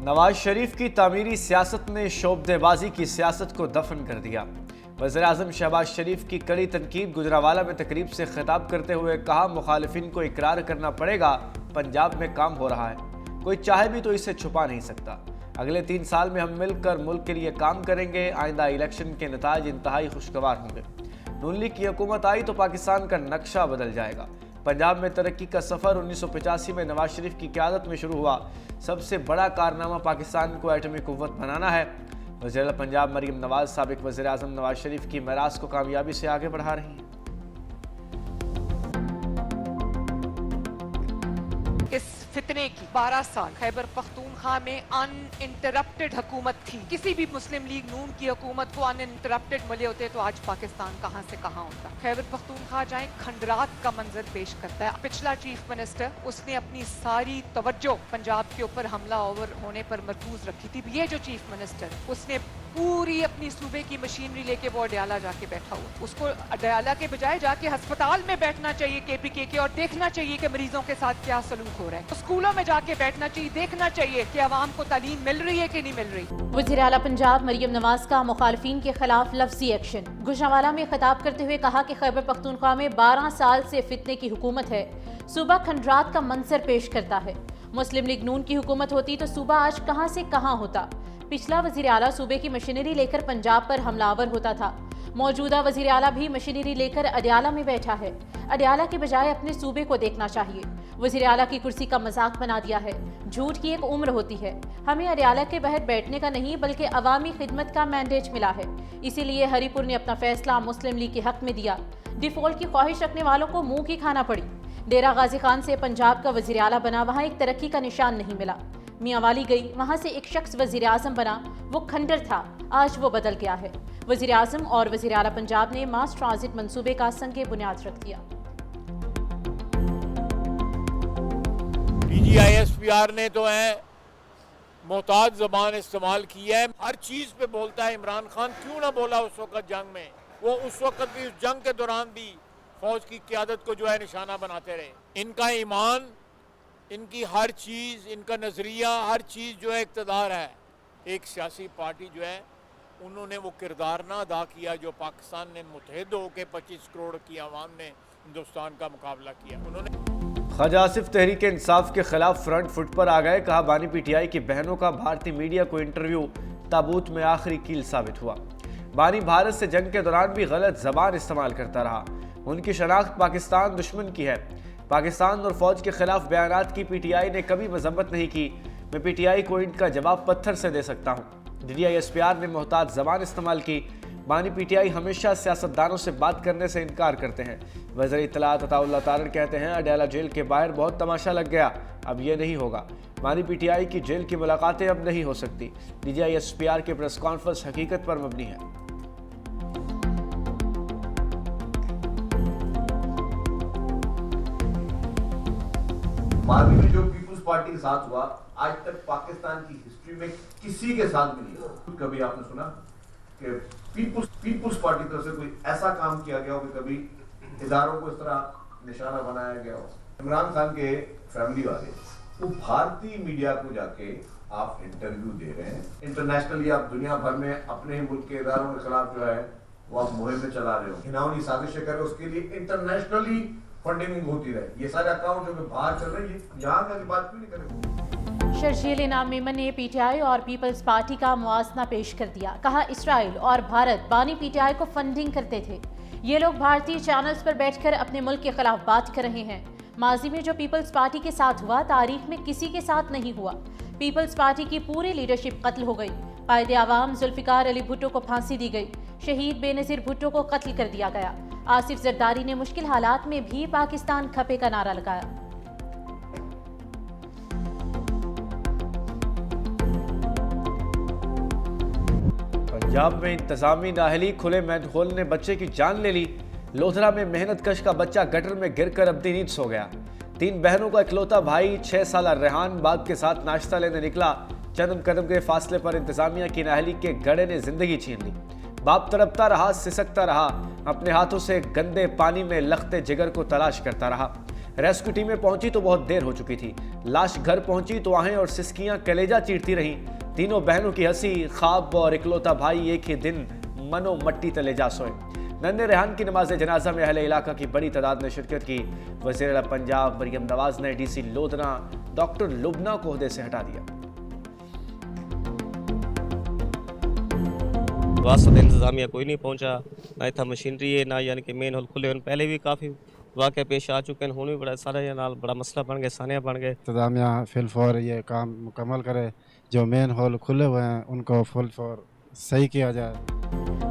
نواز شریف کی تعمیری سیاست نے شعبدے بازی کی سیاست کو دفن کر دیا۔ وزیراعظم شہباز شریف کی کڑی تنقید۔ گجرانوالہ میں تقریب سے خطاب کرتے ہوئے کہا، مخالفین کو اقرار کرنا پڑے گا، پنجاب میں کام ہو رہا ہے، کوئی چاہے بھی تو اسے چھپا نہیں سکتا۔ اگلے 3 سال میں ہم مل کر ملک کے لیے کام کریں گے، آئندہ الیکشن کے نتائج انتہائی خوشگوار ہوں گے۔ نون لیگ کی حکومت آئی تو پاکستان کا نقشہ بدل جائے گا۔ پنجاب میں ترقی کا سفر 1985 میں نواز شریف کی قیادت میں شروع ہوا۔ سب سے بڑا کارنامہ پاکستان کو ایٹمی قوت بنانا ہے۔ وزیر پنجاب مریم نواز سابق وزیر اعظم نواز شریف کی میراث کو کامیابی سے آگے بڑھا رہی ہیں۔ اس فتنے کی 12 سال خیبر پختونخوا میں ان انٹرپٹڈ حکومت تھی۔ کسی بھی مسلم لیگ نون کی حکومت کو ان انٹرپٹڈ ملے ہوتے تو آج پاکستان کہاں سے کہاں ہوتا۔ خیبر پختونخوا جائیں کھنڈرات کا منظر پیش کرتا ہے۔ پچھلا چیف منسٹر اس نے اپنی ساری توجہ پنجاب کے اوپر حملہ آور ہونے پر مرکوز رکھی تھی۔ یہ جو چیف منسٹر اس نے پوری اپنی صوبے کی مشینری لے کے وہ اڈیالہ جا کے بیٹھا ہوا۔ اس کو اڈیالہ کے بجائے جا کے ہسپتال میں بیٹھنا چاہیے KPK کے، اور دیکھنا چاہیے کہ مریضوں کے ساتھ کیا سلوک ہو رہا ہے۔ اسکولوں میں جا کے بیٹھنا چاہیے، دیکھنا چاہیے کہ عوام کو تعلیم مل رہی ہے کہ نہیں مل رہی۔ وزیر اعلیٰ پنجاب مریم نواز کا مخالفین کے خلاف لفظی ایکشن۔ گجرانوالہ میں خطاب کرتے ہوئے کہا کہ خیبر پختونخوا میں 12 سال سے فتنے کی حکومت ہے، صوبہ کھنڈرات کا منظر پیش کرتا ہے۔ مسلم لیگ نون کی حکومت ہوتی تو صوبہ آج کہاں سے کہاں ہوتا۔ پچھلا وزیر اعلیٰ صوبے کی مشینری لے کر پنجاب پر حملہ آور ہوتا تھا۔ موجودہ وزیر اعلیٰ بھی مشینری لے کر اڈیالہ میں بیٹھا ہے۔ اڈیالہ کے بجائے اپنے صوبے کو دیکھنا چاہیے۔ وزیر اعلیٰ کی کرسی کا مذاق بنا دیا ہے۔ جھوٹ کی ایک عمر ہوتی ہے۔ ہمیں اڈیالہ کے باہر بیٹھنے کا نہیں بلکہ عوامی خدمت کا مینڈیٹ ملا ہے۔ اسی لیے ہری پور نے اپنا فیصلہ مسلم لیگ کے حق میں دیا۔ ڈیفالٹ کی خواہش رکھنے والوں کو منہ کی کھانا پڑی۔ ڈیرہ غازی خان سے پنجاب کا وزیر اعلیٰ بنا، وہاں ایک ترقی کا نشان نہیں ملا۔ میاں والی گئی، وہاں سے ایک شخص وزیر اعظم بنا، وہ کھنڈر تھا، آج وہ بدل گیا ہے۔ وزیر اعظم اور وزیر اعلیٰ پنجاب نے ماس ٹرانزٹ منصوبے کا سنگ بنیاد رکھ دیا۔ DGISPR نے تو محتاط زبان استعمال کی ہے، ہر چیز پہ بولتا ہے۔ عمران خان کیوں نہ بولا اس وقت جنگ میں؟ وہ اس وقت بھی، اس جنگ کے دوران بھی فوج کی قیادت کو نشانہ بناتے رہے۔ ان کا ایمان، ان کی ہر چیز، ان کا نظریہ، ہر چیز اقتدار ہے۔ ایک سیاسی پارٹی انہوں نے وہ کردار نہ ادا کیا جو پاکستان نے متحد ہو کے 25 کروڑ کی عوام نے ہندوستان کا مقابلہ کیا۔ انہوں نے خواجہ آصف تحریک انصاف کے خلاف فرنٹ فٹ پر آ گئے۔ کہا، بانی PTI کی بہنوں کا بھارتی میڈیا کو انٹرویو تابوت میں آخری کیل ثابت ہوا۔ بانی بھارت سے جنگ کے دوران بھی غلط زبان استعمال کرتا رہا۔ ان کی شناخت پاکستان دشمن کی ہے۔ پاکستان اور فوج کے خلاف بیانات کی PTI نے کبھی مذمت نہیں کی۔ میں PTI کو ان کا جواب پتھر سے دے سکتا ہوں۔ DGISPR نے محتاط زبان استعمال کی۔ بانی PTI ہمیشہ سیاستدانوں سے بات کرنے سے انکار کرتے ہیں۔ وزیر اطلاعات عطا اللہ تارڑ کہتے ہیں، اڈیالہ جیل کے باہر بہت تماشا لگ گیا، اب یہ نہیں ہوگا۔ بانی PTI کی جیل کی ملاقاتیں اب نہیں ہو سکتی۔ DGISPR کی پریس کانفرنس حقیقت پر مبنی ہے۔ ماضی میں جو پیپلز پارٹی کے ساتھ ہوا، آج تک پاکستان کی ہسٹری میں کسی کے ساتھ بھی نہیں ہوا۔ کبھی آپ نے سنا کہ پیپلز پارٹی کی طرف سے کوئی ایسا کام کیا گیا ہو کہ کبھی اداروں کو اس طرح نشانہ بنایا گیا ہو؟ عمران خان کے فیملی والے وہ بھارتی میڈیا کو جا کے آپ انٹرویو دے رہے ہیں، انٹرنیشنلی آپ دنیا بھر میں اپنے ملک کے اداروں کے خلاف وہ آپ مہمیں چلا رہے ہو، گھناؤنی سازشیں کر رہے ہو، اس کے لیے انٹرنیشنلی فنڈنگ ہوتی رہے۔ یہ سارے اکاؤنٹ جو باہر چل رہے ہیں، یہاں کا بات کیوں نہیں کریں؟ شرجیل انعام میمن نے PTI اور پیپلز پارٹی کا موازنہ پیش کر دیا۔ کہا، اسرائیل اور بھارت بانی PTI کو فنڈنگ کرتے تھے۔ یہ لوگ بھارتی چینلز پر بیٹھ کر اپنے ملک کے خلاف بات کر رہے ہیں۔ ماضی میں جو پیپلز پارٹی کے ساتھ ہوا، تاریخ میں کسی کے ساتھ نہیں ہوا۔ پیپلز پارٹی کی پوری لیڈرشپ قتل ہو گئی۔ قائد عوام ذوالفقار علی بھٹو کو پھانسی دی گئی۔ شہید بے نظیر بھٹو کو قتل کر دیا گیا۔ آصف زرداری نے مشکل حالات میں بھی پاکستان کھپے کا نعرہ لگایا۔ پنجاب میں انتظامی نااہلی، کھلے مین ہول نے بچے کی جان لے لی۔ لودھرا میں محنت کش کا بچہ گٹر میں گر کر ابدی نیند سو گیا۔ 3 بہنوں کا اکلوتا بھائی 6 سالہ ریحان باپ کے ساتھ ناشتہ لینے نکلا۔ چند قدم کے فاصلے پر انتظامیہ کی نااہلی کے گڑھے نے زندگی چھین لی۔ باپ تڑپتا رہا، سسکتا رہا، اپنے ہاتھوں سے گندے پانی میں لختے جگر کو تلاش کرتا رہا۔ ریسکیو ٹیمیں پہنچی تو بہت دیر ہو چکی تھی. لاش گھر پہنچی تو آہیں اور سسکیاں کلیجہ چیرتی رہیں. تینوں بہنوں کی ہنسی، خواب اور اکلوتا بھائی ایک ہی دن منو مٹی تلے جا سوئے. ننھے ریحان کی نماز جنازہ میں اہل علاقہ کی بڑی تعداد نے شرکت کی. وزیر اعلیٰ پنجاب مریم نواز نے ڈی سی لودھنا ڈاکٹر لبنہ کو عہدے سے ہٹا دیا. واسطہ انتظامیہ کوئی نہیں پہنچا، نہ اتنا مشینری ہے، نہ یعنی کہ مین ہال کھلے. پہلے بھی کافی واقعہ پیش آ چکے ہیں، ہوں بھی بڑا سارا نال بڑا مسئلہ بن گیا، سانیہ بن گئے. انتظامیہ فل فور یہ کام مکمل کرے، جو مین ہال کھلے ہوئے ہیں ان کو فل فور صحیح کیا جائے.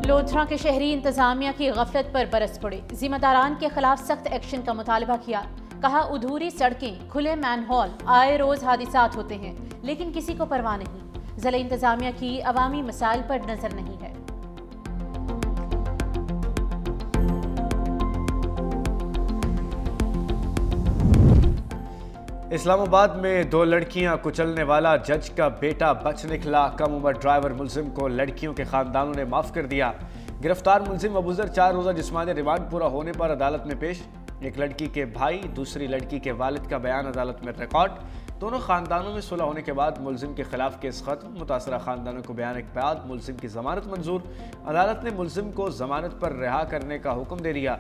لودھرا کے شہری انتظامیہ کی غفلت پر برس پڑے. ذمہ داران کے خلاف سخت ایکشن کا مطالبہ کیا. کہا ادھوری سڑکیں، کھلے مین ہال، آئے روز حادثات ہوتے ہیں لیکن کسی کو پرواہ نہیں. ضلع انتظامیہ کی عوامی مسائل پر نظر نہیں ہے. اسلام آباد میں 2 لڑکیاں کچلنے والا جج کا بیٹا بچ نکلا. کم عمر ڈرائیور ملزم کو لڑکیوں کے خاندانوں نے معاف کر دیا. گرفتار ملزم ابوذر 4 روزہ جسمانی ریمانڈ پورا ہونے پر عدالت میں پیش. ایک لڑکی کے بھائی، دوسری لڑکی کے والد کا بیان عدالت میں ریکارڈ. دونوں خاندانوں میں صلح ہونے کے بعد ملزم کے خلاف کیس ختم. متاثرہ خاندانوں کو بیان کے بعد ملزم کی ضمانت منظور. عدالت نے ملزم کو ضمانت پر رہا کرنے کا حکم دے دیا.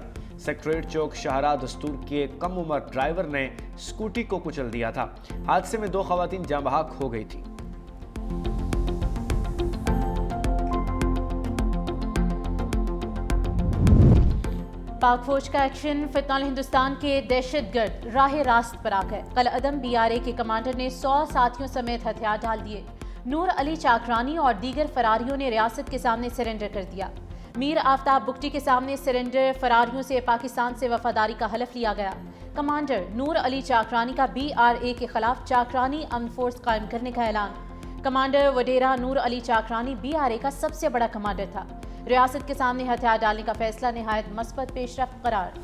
سیکٹریٹ چوک شاہراہ دستور کے کم عمر ڈرائیور نے سکوٹی کو کچل دیا تھا. حادثے میں 2 خواتین جاں بحق ہو گئی تھی. پاک فوج کا ایکشن فتنہ ہندوستان کے دہشت گرد راہ راست پر آ گئے. قلعہ BRA کے کمانڈر نے 100 ساتھیوں سمیت ہتھیار ڈال دیے. نور علی چاکرانی اور دیگر فراریوں نے ریاست کے سامنے سرنڈر کر دیا. میر آفتاب بگٹی کے سامنے سرنڈر فراریوں سے پاکستان سے وفاداری کا حلف لیا گیا. کمانڈر نور علی چاکرانی کا BRA کے خلاف چاکرانی امن فورس قائم کرنے کا اعلان. کمانڈر وڈیرا نور علی چاکرانی BRA کا سب سے بڑا کمانڈر تھا. ریاست کے سامنے ہتھیار ڈالنے کا فیصلہ نہایت مثبت پیش رفت قرار.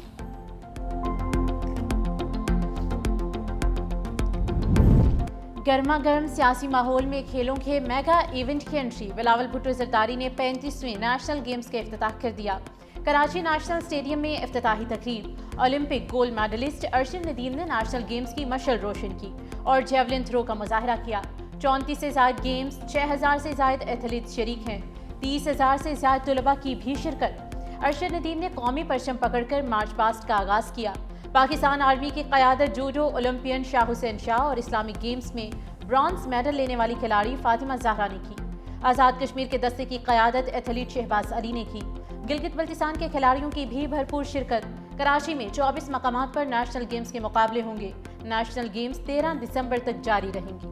گرما گرم سیاسی ماحول میں کھیلوں کے میگا ایونٹ کی انٹری. بلاول بھٹو زرداری نے 35ویں نیشنل گیمز کا افتتاح کر دیا. کراچی نیشنل اسٹیڈیم میں افتتاحی تقریب. Olympic gold medallist Arshad Nadeem نے نیشنل گیمز کی مشعل روشن کی اور جیولن تھرو کا مظاہرہ کیا. 34 سے زائد گیمز، 6000 سے زائد ایتھلیٹ شریک ہیں. 30,000 سے زائد طلباء کی بھی شرکت. ارشد ندیم نے قومی پرچم پکڑ کر مارچ پاسٹ کا آغاز کیا. پاکستان آرمی کی قیادت جوڈو اولمپئن شاہ حسین شاہ اور اسلامک گیمز میں برانز میڈل لینے والی کھلاڑی فاطمہ زہرا نے کی. آزاد کشمیر کے دستے کی قیادت ایتھلیٹ شہباز علی نے کی. گلگت بلتستان کے کھلاڑیوں کی بھی بھرپور شرکت. کراچی میں 24 مقامات پر نیشنل گیمز کے مقابلے ہوں گے. نیشنل گیمز 13 دسمبر تک جاری رہیں گی.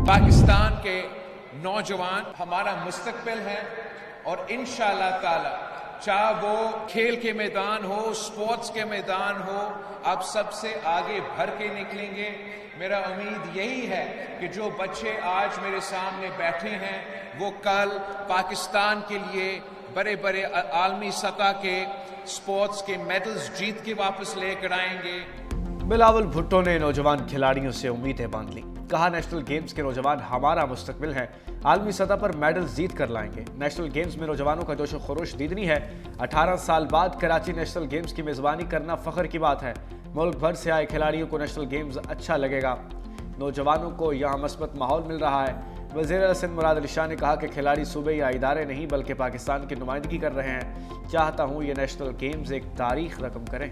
پاکستان کے نوجوان ہمارا مستقبل ہے اور انشاءاللہ تعالی چاہے وہ کھیل کے میدان ہو، سپورٹس کے میدان ہو، آپ سب سے آگے بڑھ کے نکلیں گے. میرا امید یہی ہے کہ جو بچے آج میرے سامنے بیٹھے ہیں وہ کل پاکستان کے لیے بڑے بڑے عالمی سطح کے سپورٹس کے میڈلز جیت کے واپس لے کر آئیں گے. بلاول بھٹو نے نوجوان کھلاڑیوں سے امیدیں باندھ لی. کہا نیشنل گیمز کے نوجوان ہمارا مستقبل ہیں، عالمی سطح پر میڈل جیت کر لائیں گے. نیشنل گیمز میں نوجوانوں کا جوش و خروش دیدنی ہے. 18 سال بعد کراچی نیشنل گیمز کی میزبانی کرنا فخر کی بات ہے. ملک بھر سے آئے کھلاڑیوں کو نیشنل گیمز اچھا لگے گا. نوجوانوں کو یہاں مثبت ماحول مل رہا ہے. وزیر اعلیٰ سندھ مراد علی شاہ نے کہا کہ کھلاڑی صوبے یا ادارے نہیں بلکہ پاکستان کی نمائندگی کر رہے ہیں. چاہتا ہوں یہ نیشنل گیمز ایک تاریخ رقم کریں.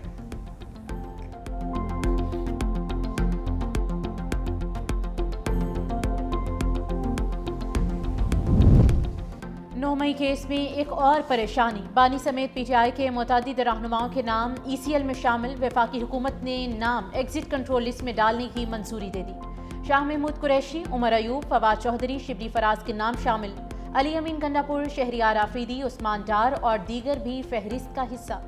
9 مئی کیس میں ایک اور پریشانی. بانی سمیت پی ٹی آئی کے متعدد رہنماؤں کے نام ECL میں شامل. وفاقی حکومت نے نام ایگزٹ کنٹرول لسٹ میں ڈالنے کی منظوری دے دی. شاہ محمود قریشی، عمر ایوب، فواد چودھری، شبلی فراز کے نام شامل. علی امین گنڈاپور، شہریار آفریدی، عثمان ڈار اور دیگر بھی فہرست کا حصہ.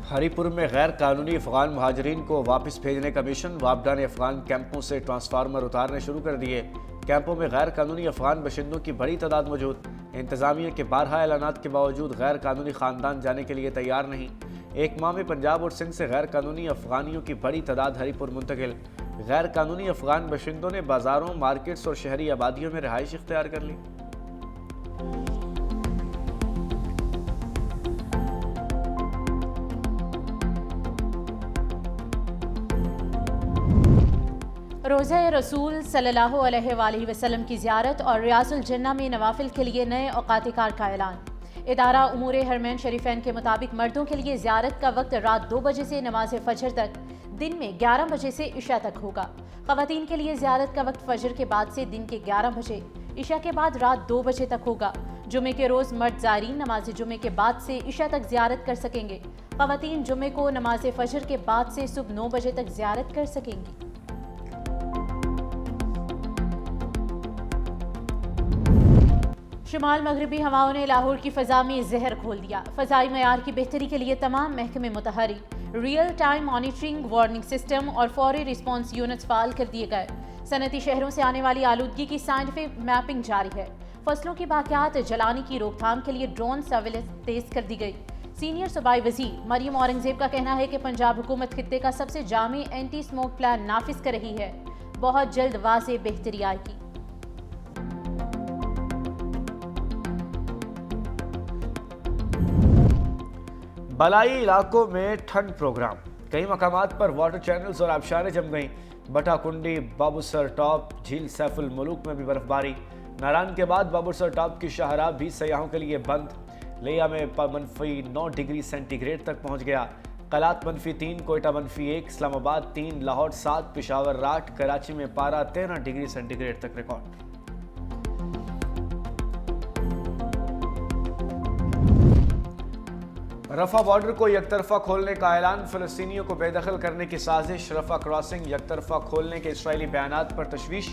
ہری پور میں غیر قانونی افغان مہاجرین کو واپس بھیجنے کا مشن. وابڈا نے افغان کیمپوں سے ٹرانسفارمر اتارنے شروع کر دیے. کیمپوں میں غیر قانونی افغان باشندوں کی بڑی تعداد موجود. انتظامیہ کے بارہا اعلانات کے باوجود غیر قانونی خاندان جانے کے لیے تیار نہیں. ایک ماہ میں پنجاب اور سندھ سے غیر قانونی افغانیوں کی بڑی تعداد ہری پور منتقل. غیر قانونی افغان باشندوں نے بازاروں، مارکیٹس اور شہری آبادیوں میں رہائش اختیار کر لی۔ روضہ رسول صلی اللہ علیہ وآلہ وسلم کی زیارت اور ریاض الجنہ میں نوافل کے لیے نئے اوقات کار کا اعلان۔ ادارہ امور حرمین شریفین کے مطابق مردوں کے لیے زیارت کا وقت رات 2 بجے سے نماز فجر تک، دن میں 11 بجے سے عشاء تک ہوگا۔ خواتین کے لیے زیارت کا وقت فجر کے بعد سے دن کے 11 بجے، عشاء کے بعد رات 2 بجے تک ہوگا۔ جمعے کے روز مرد زائرین نماز جمعے کے بعد سے عشاء تک زیارت کر سکیں گے۔ خواتین جمعے کو نماز فجر کے بعد سے صبح 9 بجے تک زیارت کر سکیں گی۔ شمال مغربی ہواؤں نے لاہور کی فضا میں زہر کھول دیا۔ فضائی معیار کی بہتری کے لیے تمام محکمے متحرک، real time monitoring, warning system اور فوری رسپانس یونٹس فعال کر دیے گئے۔ صنعتی شہروں سے آنے والی آلودگی کی سائنٹیفک میپنگ جاری ہے۔ فصلوں کی باقیات جلانے کی روک تھام کے لیے ڈرون سرویلنس تیز کر دی گئی۔ سینئر صوبائی وزیر مریم اورنگزیب کا کہنا ہے کہ پنجاب حکومت خطے کا سب سے جامع اینٹی اسموک پلان نافذ کر رہی ہے۔ بہت جلد واضح بہتری آئے گی۔ بالائی علاقوں میں ٹھنڈ پروگرام، کئی مقامات پر واٹر چینلز اور آبشاریں جم گئیں۔ بٹا کنڈی، بابوسر ٹاپ، جھیل سیف الملوک میں بھی برف باری۔ ناران کے بعد بابوسر ٹاپ کی شاہراہ بھی سیاحوں کے لیے بند۔ لیا میں -9 ڈگری سینٹی گریڈ تک پہنچ گیا۔ قلات -3، کوئٹہ -1، اسلام آباد 3، لاہور 7، پشاور 8، کراچی میں پارہ 13 ڈگری سینٹی گریڈ تک ریکارڈ۔ رفح بارڈر کو یک طرفہ کھولنے کا اعلان، فلسطینیوں کو بے دخل کرنے کی سازش۔ رفح کراسنگ یک طرفہ کھولنے کے اسرائیلی بیانات پر تشویش۔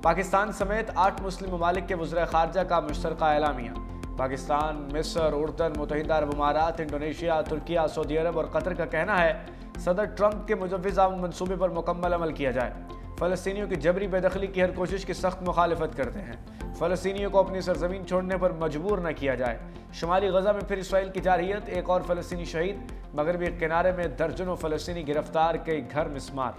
پاکستان سمیت 8 مسلم ممالک کے وزراء خارجہ کا مشترکہ اعلامیہ۔ پاکستان، مصر، اردن، متحدہ عرب امارات، انڈونیشیا، ترکیہ، سعودی عرب اور قطر کا کہنا ہے صدر ٹرمپ کے مجوزہ منصوبے پر مکمل عمل کیا جائے۔ فلسطینیوں کی جبری بے دخلی کی ہر کوشش کی سخت مخالفت کرتے ہیں۔ فلسطینیوں کو اپنی سرزمین چھوڑنے پر مجبور نہ کیا جائے۔ شمالی غزہ میں پھر اسرائیل کی جارحیت، ایک اور فلسطینی شہید۔ مغربی کنارے میں درجنوں فلسطینی گرفتار، کئی گھر مسمار۔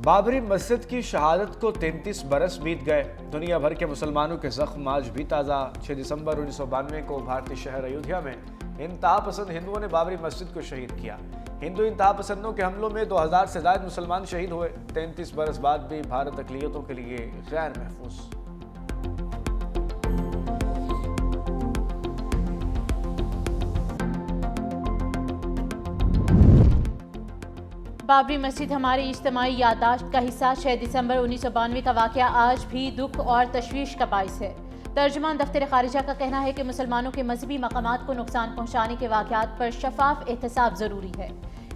بابری مسجد کی شہادت کو 33 برس بیت گئے۔ دنیا بھر کے مسلمانوں کے زخم آج بھی تازہ۔ 6 دسمبر 1992 کو بھارتی شہر ایودھیا میں انتہا پسند ہندوؤں نے بابری مسجد کو شہید کیا۔ ہندو انتہا پسندوں کے حملوں میں 2000 سے زائد مسلمان شہید ہوئے۔ 33 برس بعد بھی بھارت اقلیتوں کے لیے غیر محفوظ۔ بابری مسجد ہماری اجتماعی یادداشت کا حصہ۔ 6 دسمبر 1992 کا واقعہ آج بھی دکھ اور تشویش کا باعث ہے۔ ترجمان دفتر خارجہ کا کہنا ہے کہ مسلمانوں کے مذہبی مقامات کو نقصان پہنچانے کے واقعات پر شفاف احتساب ضروری ہے۔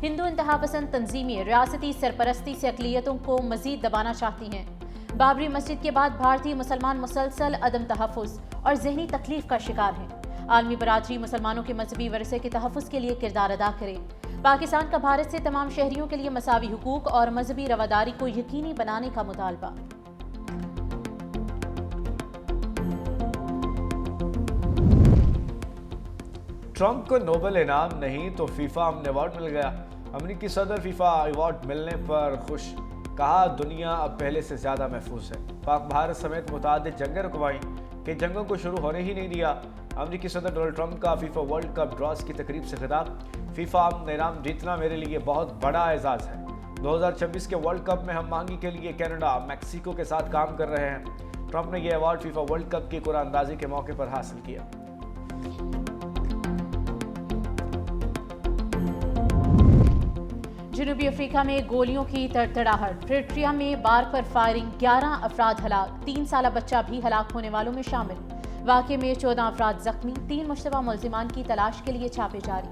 ہندو انتہا پسند تنظیمیں ریاستی سرپرستی سے اقلیتوں کو مزید دبانا چاہتی ہیں۔ بابری مسجد کے بعد بھارتی مسلمان مسلسل عدم تحفظ اور ذہنی تکلیف کا شکار ہیں۔ عالمی برادری مسلمانوں کے مذہبی ورثے کے تحفظ کے لیے کردار ادا کرے۔ پاکستان کا بھارت سے تمام شہریوں کے لیے مساوی حقوق اور مذہبی رواداری کو یقینی بنانے کا مطالبہ۔ ٹرمپ کو نوبل انعام نہیں تو فیفا امن ایوارڈ مل گیا۔ امریکی صدر فیفا ایوارڈ ملنے پر خوش، کہا دنیا اب پہلے سے زیادہ محفوظ ہے۔ پاک بھارت سمیت متعدد جنگیں رکوائیں کہ جنگوں کو شروع ہونے ہی نہیں دیا۔ امریکی صدر ڈونلڈ ٹرمپ کا فیفا ورلڈ کپ ڈراز کی تقریب سے خطاب، فیفا امن انعام جیتنا میرے لیے بہت بڑا اعزاز ہے۔ 2026 کے ورلڈ کپ میں ہم مہنگی کے لیے کینیڈا، میکسیکو کے ساتھ کام کر رہے ہیں۔ ٹرمپ نے یہ ایوارڈ فیفا ورلڈ کپ کی قرعہ اندازی کے موقع پر حاصل کیا۔ جنوبی افریقہ میں گولیوں کی تڑتڑاہٹ، پریٹوریا میں بار پر فائرنگ، 11 افراد ہلاک، 3 سالہ بچہ بھی ہلاک ہونے والوں میں شامل۔ واقعے میں 14 افراد زخمی، 3 مشتبہ ملزمان کی تلاش کے لیے چھاپے جاری۔